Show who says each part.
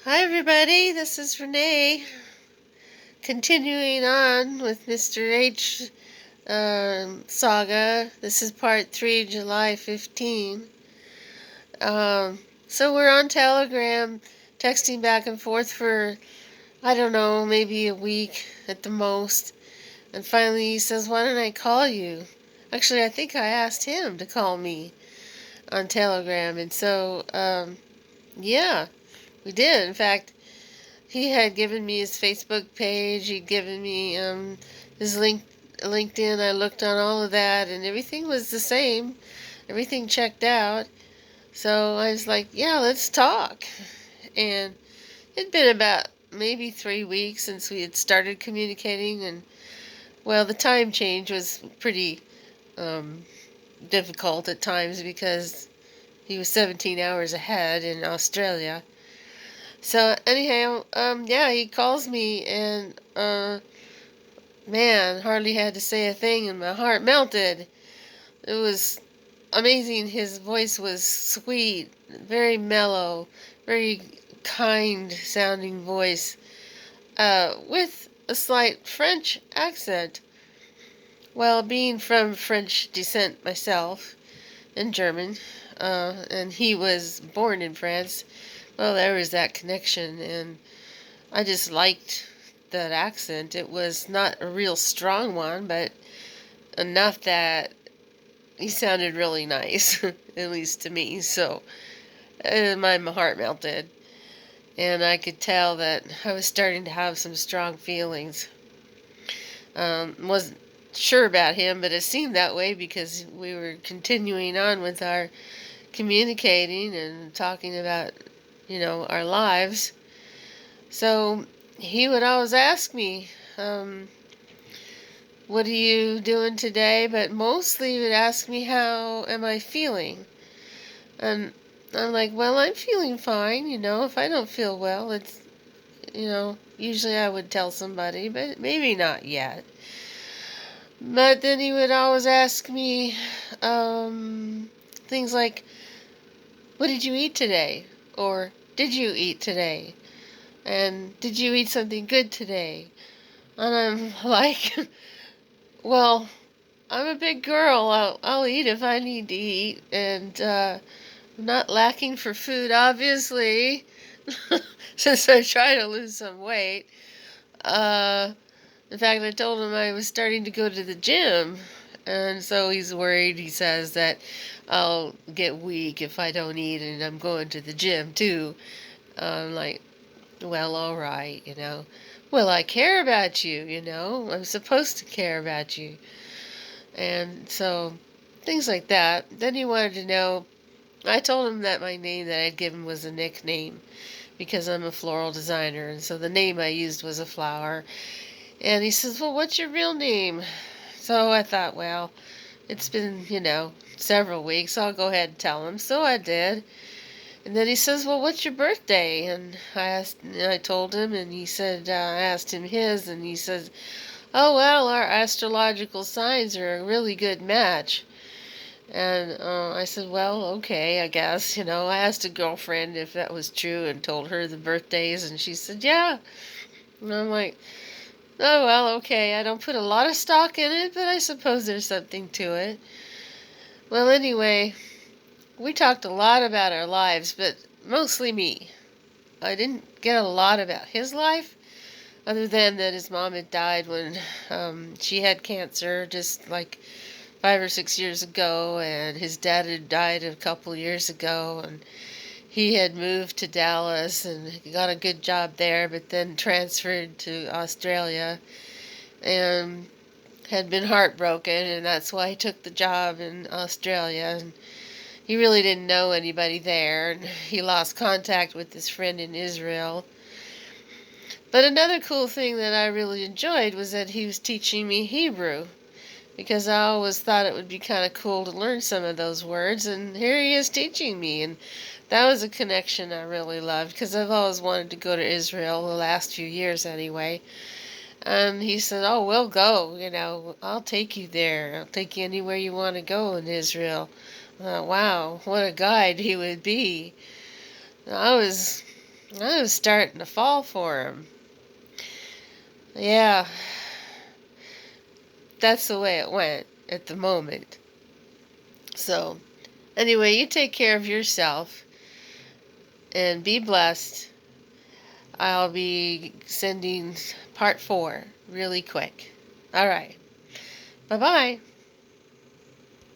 Speaker 1: Hi, everybody. This is Renee. Continuing on with Mr. H saga. This is part 3, July 15. So we're on Telegram, texting back and forth for, I don't know, maybe a week at the most. And finally he says, "Why don't I call you?" Actually, I think I asked him to call me on Telegram. And so, yeah, we did. In fact, he had given me his Facebook page. He'd given me his LinkedIn. I looked on all of that, and everything was the same. Everything checked out. So I was like, "Yeah, let's talk." And it'd been about maybe 3 weeks since we had started communicating, and well, the time change was pretty um, difficult at times because he was 17 hours ahead in Australia. So anyhow, yeah, he calls me and man, hardly had to say a thing and my heart melted. It was amazing. His voice was sweet, very mellow, very kind sounding voice, with a slight French accent. Well, being from French descent myself and German, and he was born in France, well, there was that connection, and I just liked that accent. It was not a real strong one, but enough that he sounded really nice, at least to me. So my heart melted, and I could tell that I was starting to have some strong feelings. Wasn't sure about him, but it seemed that way because we were continuing on with our communicating and talking about, our lives. So he would always ask me, "What are you doing today?" But mostly he would ask me, "How am I feeling?" And I'm like, "Well, I'm feeling fine. If I don't feel well, usually I would tell somebody, but maybe not yet." But then he would always ask me things like, "What did you eat today?" Or "Did you eat today?" And "Did you eat something good today?" And I'm like, "Well, I'm a big girl. I'll eat if I need to eat. And I'm not lacking for food, obviously, since I try to lose some weight." Uh, in fact, I told him I was starting to go to the gym. And so he's worried. He says that I'll get weak if I don't eat, and I'm going to the gym too. I'm like, "Well, all right. Well, I care about you. I'm supposed to care about you." And so things like that. Then he wanted to know, I told him that my name that I'd given was a nickname because I'm a floral designer, and so the name I used was a flower. And he says, "Well, what's your real name?" So I thought, well, it's been, several weeks. I'll go ahead and tell him. So I did. And then he says, "Well, what's your birthday?" And I told him, and he said, I asked him his, and he says, "Oh, well, our astrological signs are a really good match." And I said, "Well, okay, I guess." I asked a girlfriend if that was true and told her the birthdays, and she said, "Yeah." And I'm like, "Oh, well, okay. I don't put a lot of stock in it, but I suppose there's something to it." Well, anyway, we talked a lot about our lives, but mostly me. I didn't get a lot about his life, other than that his mom had died when she had cancer, just like 5 or 6 years ago, and his dad had died a couple years ago, and he had moved to Dallas and got a good job there, but then transferred to Australia and had been heartbroken, and that's why he took the job in Australia. And he really didn't know anybody there, and he lost contact with his friend in Israel. But another cool thing that I really enjoyed was that he was teaching me Hebrew, because I always thought it would be kind of cool to learn some of those words, and here he is teaching me. And that was a connection I really loved, because I've always wanted to go to Israel, the last few years anyway. And he said, "Oh, we'll go. I'll take you there. I'll take you anywhere you want to go in Israel." Wow, what a guide he would be. I was I was starting to fall for him. Yeah, that's the way it went at the moment. So, anyway, you take care of yourself and be blessed. I'll be sending part 4 really quick. All right. Bye-bye.